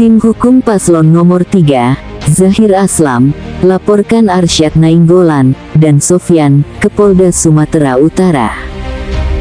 Tim Hukum Paslon Nomor 3, Zahir Aslam, laporkan Arsyad Nainggolan dan Sofyan ke Polda Sumatera Utara.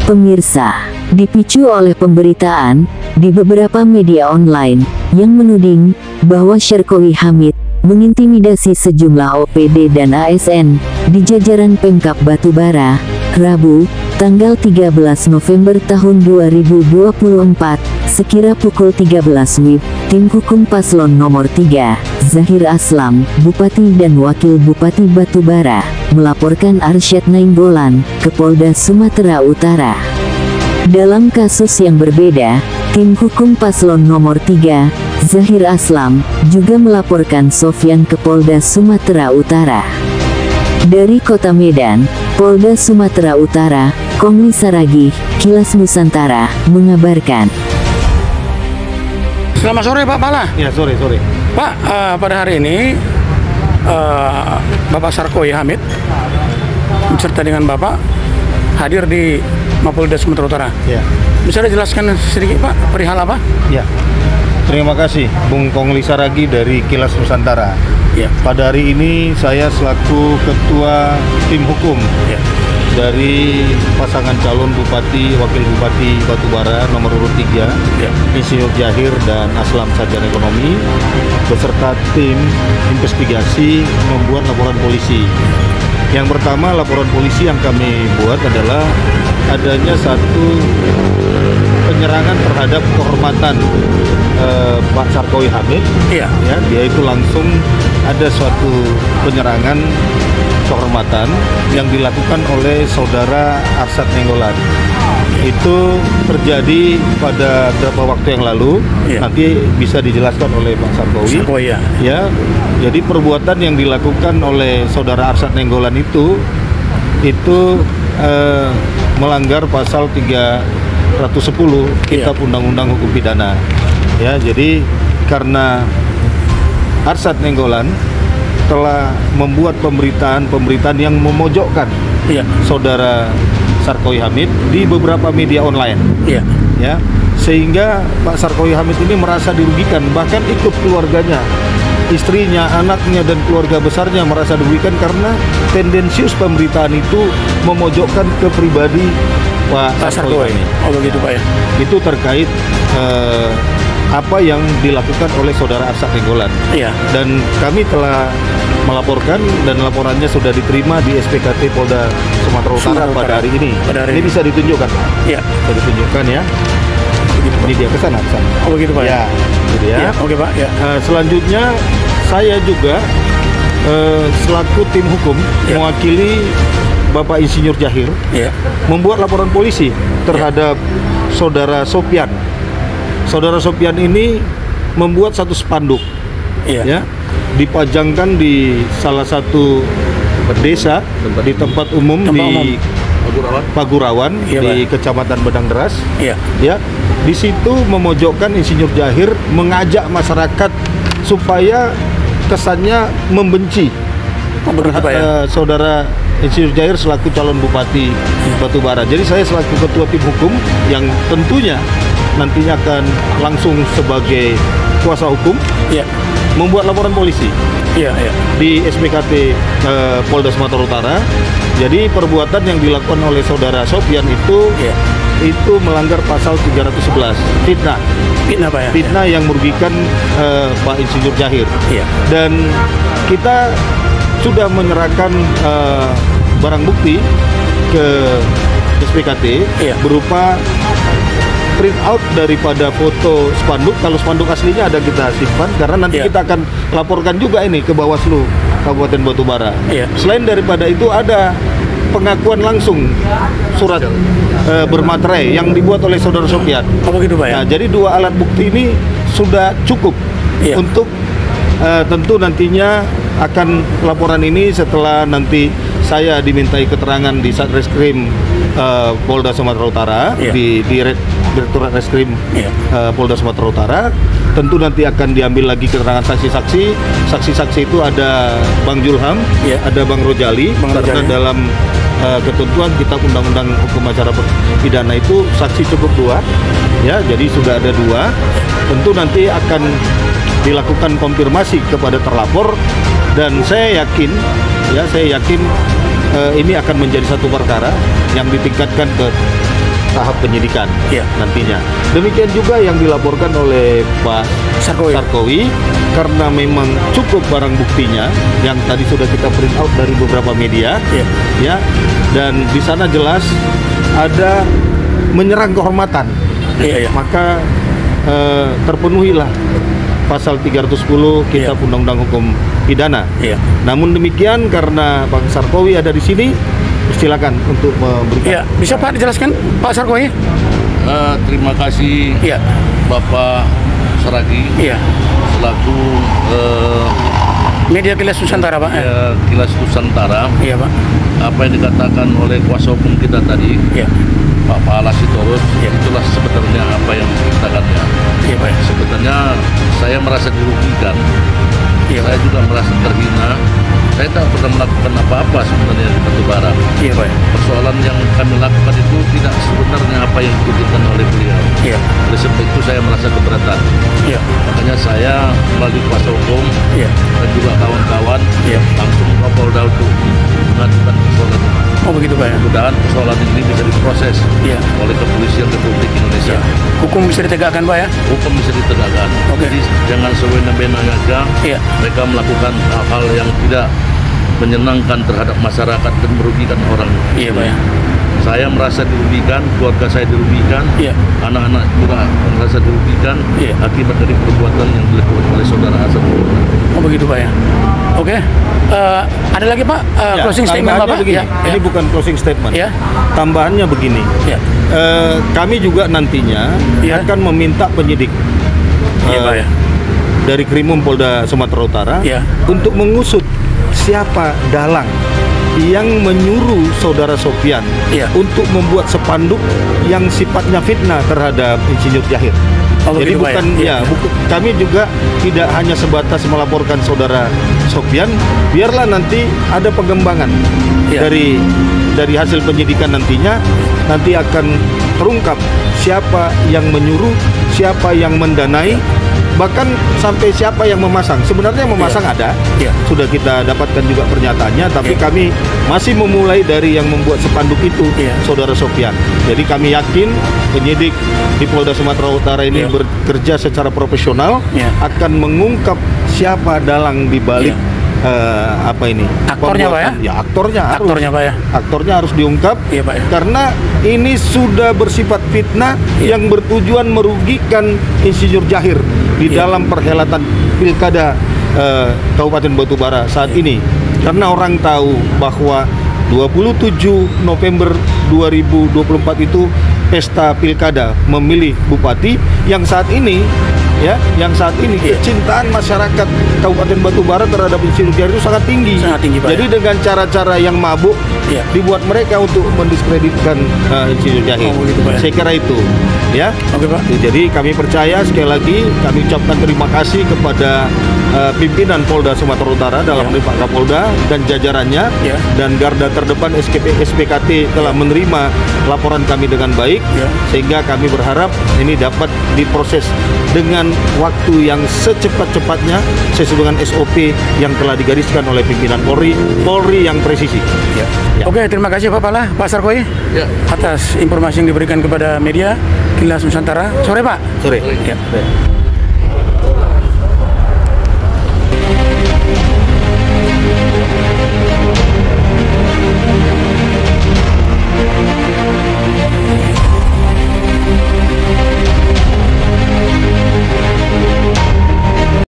Pemirsa, dipicu oleh pemberitaan di beberapa media online yang menuding bahwa Syarqowi Hamid mengintimidasi sejumlah OPD dan ASN di jajaran Pemkap Batubara, Rabu, tanggal 13 November tahun 2024, sekira pukul 13 WIB, Tim Hukum Paslon Nomor 3, Zahir Aslam, Bupati dan Wakil Bupati Batubara, melaporkan Arsyad Nainggolan ke Polda Sumatera Utara. Dalam kasus yang berbeda, Tim Hukum Paslon Nomor 3, Zahir Aslam, juga melaporkan Sofyan ke Polda Sumatera Utara. Dari Kota Medan, Polda Sumatera Utara, Komli Saragih, Kilas Nusantara, mengabarkan. Selamat sore Pak Pala. Ya, sore. Pak, pada hari ini Bapak Syarqowi Hamid beserta dengan Bapak hadir di Mapolda Sumatera Utara. Ya. Bisa dijelaskan sedikit Pak, perihal apa? Ya. Terima kasih Bung Komli Saragih dari Kilas Nusantara. Ya. Pada hari ini saya selaku Ketua Tim Hukum dari pasangan calon Bupati Wakil Bupati Batubara nomor urut 3, Insinyur Zahir dan Aslam Sarjana Ekonomi, beserta tim investigasi membuat laporan polisi. Yang pertama, laporan polisi yang kami buat adalah adanya satu penyerangan terhadap kehormatan Pak Syarqowi Hamid. Iya. Ya, dia itu langsung ada suatu penyerangan kehormatan yang dilakukan oleh saudara Arsyad Nainggolan. Itu terjadi pada beberapa waktu yang lalu. Iya. Nanti bisa dijelaskan oleh Pak Syarqowi. Ya, jadi perbuatan yang dilakukan oleh saudara Arsyad Nainggolan itu melanggar pasal 310 Kitab Undang-Undang Hukum Pidana. Ya, jadi karena Arsyad Nainggolan telah membuat pemberitaan yang memojokkan saudara Syarqowi Hamid di beberapa media online. Ya, sehingga Pak Syarqowi Hamid ini merasa dirugikan, bahkan ikut keluarganya, istrinya, anaknya, dan keluarga besarnya merasa dirugikan karena tendensius pemberitaan itu memojokkan ke pribadi Pak Syarqowi. Oh begitu Pak ya. Itu terkait apa yang dilakukan oleh saudara Arsyad Nainggolan. Iya. Dan kami telah melaporkan dan laporannya sudah diterima di SPKT Polda Sumatera Utara pada hari ini. Ini bisa ditunjukkan. Iya. Bisa ditunjukkan ya. Ini dia kesana. Oh begitu Pak ya. Gitu ya. Ya, oke Pak. Ya. Selanjutnya saya juga selaku tim hukum mewakili Bapak Insinyur Zahir membuat laporan polisi terhadap saudara Sofyan. Saudara Sofyan ini membuat satu spanduk, ya, dipajangkan di salah satu desa di tempat umum di Pagurawan di Kecamatan Bedang Deras. Ya, di situ memojokkan Insinyur Zahir, mengajak masyarakat supaya kesannya membenci saudara Insinyur Zahir selaku calon Bupati Batubara. Jadi saya selaku Ketua Tim Hukum yang tentunya nantinya akan langsung sebagai kuasa hukum membuat laporan polisi di SPKT Polda Sumatera Utara. Jadi perbuatan yang dilakukan oleh saudara Sofyan itu melanggar pasal 311 fitnah Pak ya? Fitnah yang merugikan Pak Insinyur Zahir. Dan kita sudah menyerahkan barang bukti ke SPKT berupa print out daripada foto spanduk. Kalau spanduk aslinya ada kita simpan karena nanti kita akan laporkan juga ini ke Bawaslu Kabupaten Batubara. Selain daripada itu ada pengakuan langsung surat bermaterai yang dibuat oleh saudara Sofyan. Oh begitu Pak ya. Nah, jadi dua alat bukti ini sudah cukup untuk tentu nantinya akan laporan ini setelah nanti saya dimintai keterangan di Satreskrim Polda Sumatera Utara, di Direktorat Reskrim Polda Sumatera Utara. Tentu nanti akan diambil lagi keterangan saksi-saksi. Saksi-saksi itu ada Bang Julham, ada Bang Rojali, karena dalam ketentuan Kitab Undang-Undang Hukum Acara Pidana itu saksi cukup 2, ya, jadi sudah ada 2. Tentu nanti akan dilakukan konfirmasi kepada terlapor, dan saya yakin ini akan menjadi satu perkara yang ditingkatkan ke tahap penyidikan nantinya. Demikian juga yang dilaporkan oleh Pak Sarkowi, karena memang cukup barang buktinya yang tadi sudah kita print out dari beberapa media, dan di sana jelas ada menyerang kehormatan, maka terpenuhilah pasal 310 Kitab Undang-Undang Hukum Pidana. Namun demikian, karena Pak Sarkowi ada di sini, silakan untuk memberikan. Bisa Pak dijelaskan, Pak Sarkowi? Terima kasih Bapak Saragi selaku Media Kilas Nusantara, Pak. Kilas Nusantara. Iya, Pak. Apa yang dikatakan oleh kuasa hukum kita tadi, Pak Pahala Sitorus, itulah sebenarnya apa yang dikatakannya. Pak. Sebenarnya saya merasa dirugikan. Saya juga merasa terhina. Saya tak pernah melakukan apa-apa sebenarnya di Batubara. Pak. Persoalan yang kami lakukan itu tidak sebenarnya apa yang dituduhkan oleh beliau. Oleh sebab itu saya merasa keberatan. Makanya saya melalui kuasa hukum dan juga kawan-kawan langsung ke Polda untuk mengajukan persoalan. Oh begitu, Pak. Mudah-mudahan persoalan ini bisa diproses oleh Kepolisian Republik Indonesia. Hukum bisa ditegakkan, Pak, ya? Hukum bisa ditegakkan. Jadi jangan sewenang-wenang aja mereka melakukan hal-hal yang tidak menyenangkan terhadap masyarakat dan merugikan orang. Pak, ya. Saya merasa dirugikan, keluarga saya dirugikan, anak-anak juga merasa dirugikan akibat dari perbuatan yang dilakukan oleh saudara Hasan. Oh begitu, Pak, ya. Oke. Ada lagi, Pak, closing statement Bapak? Begini. Ini bukan closing statement. Tambahannya begini. Kami juga nantinya akan meminta penyidik dari Krimum Polda Sumatera Utara untuk mengusut siapa dalang yang menyuruh saudara Sofyan untuk membuat spanduk yang sifatnya fitnah terhadap Insinyur Jahir. Jadi bukan kami juga tidak hanya sebatas melaporkan saudara Sofyan, biarlah nanti ada pengembangan dari hasil penyidikan nanti akan terungkap siapa yang menyuruh, siapa yang mendanai, bahkan sampai siapa yang memasang. Sebenarnya yang memasang ada, sudah kita dapatkan juga pernyataannya, tapi kami masih memulai dari yang membuat spanduk itu, saudara Sofyan. Jadi kami yakin penyidik di Polda Sumatera Utara ini bekerja secara profesional, akan mengungkap siapa dalang di balik aktornya, Pak, ya? Ya, aktornya Pak, ya. Aktornya harus diungkap, Pak, ya. Karena ini sudah bersifat fitnah yang bertujuan merugikan Insinyur Jahir di dalam perhelatan Pilkada Kabupaten Batubara saat ini. Karena orang tahu bahwa 27 November 2024 itu pesta Pilkada memilih bupati yang saat ini kecintaan masyarakat Kabupaten Batubara terhadap Insinyur Jahir itu sangat tinggi. Pak. Jadi dengan cara-cara yang mabuk dibuat mereka untuk mendiskreditkan Insinyur Jahir. Saya kira itu, Pak. Jadi kami percaya, sekali lagi kami ucapkan terima kasih kepada pimpinan Polda Sumatera Utara dalam Pak Kapolda dan jajarannya, dan garda terdepan SPKT telah menerima laporan kami dengan baik, sehingga kami berharap ini dapat diproses dengan waktu yang secepat-cepatnya sesuai dengan SOP yang telah digariskan oleh pimpinan Polri yang presisi. Oke, terima kasih Pak Pala, Pak Sarkowi atas informasi yang diberikan kepada media Kilas Nusantara. Sore, Pak. Sore.